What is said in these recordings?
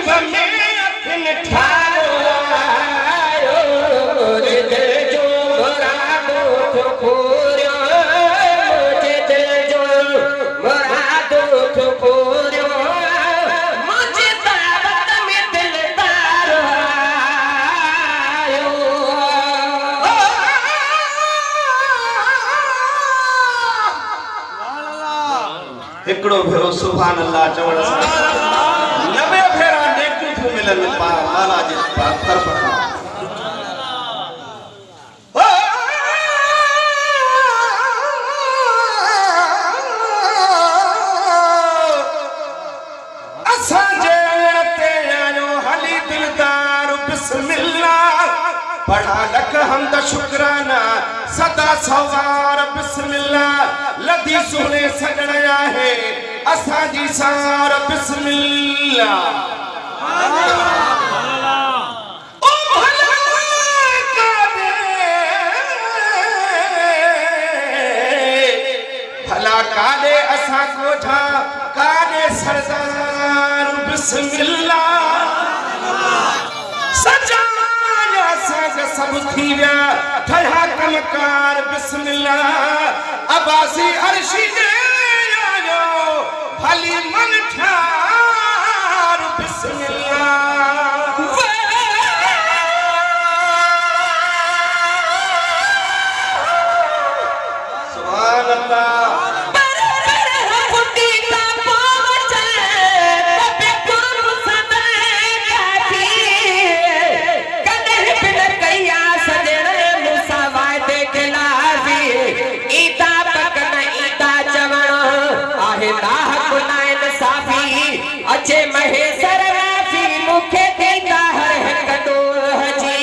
नसीब में अखिन ठायो दिल जो मुरादो थो पूरियो मुझे दिल जो मुरादो थो पूरियो मुझे दावत में दिलदार आयो हिकड़ो भेरो सुभान अल्लाह चवण सां 90 भेरा नेकियूं थियूं मिलनि माला जे तरफ़ खां असांजे ते आयो हली दिलदार बिस्मिल्लाह पढ़ा लख हमद शुक्राना सदा सवार बिस्मिल्लाह लदी सुने सजण आहे असांजी सार बिस्मिल्लाह ओ भला कादे असां कोठा कादे सरदार बिस्मिल्लाह सजाया सज सब थी विया ठहा कमकार बिस्मिल्लाह अबासी अर्शी जे आयो भली मन ठार बिस्मिल्लाह सुभान अल्लाह अचे महेसर राफी मुखे दीदा हर हिक डोर हजी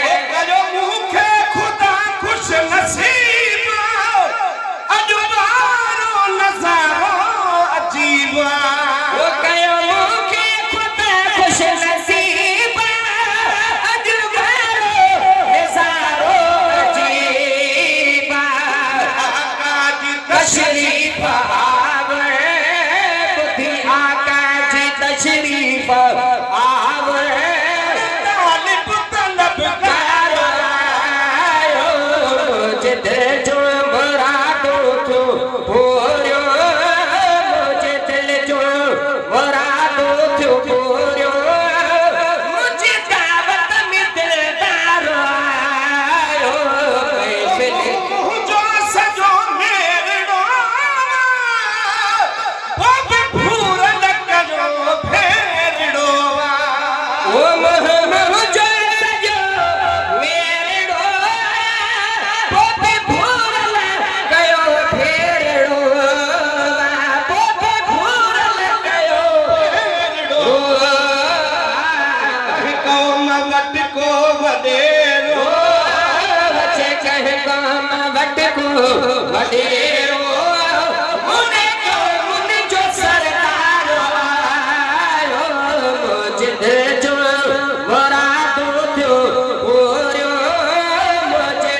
ओ कयो मुखे खुदा खुश नसीब अजवारो नजारो अजीब ओ कयो मुखे खुदा खुश नसीब अजवारो नजारो अजीब आका जी तशरीफ तशरीफ आवे तालिब तलबगार आयो मुझे दिल जो मुरादो थो पूरियो मुझे दिल जो मुरादो थो पूरियो मुझे दावत में दिलदार आयो जो सजो मेरड़ो वो भी पूरन करो फेरड़ो ओ मुझे सजो मेरड़ो वो भी पूरन कयो फेरड़ो वो भी पूरन कयो फेरड़ो कौम वट को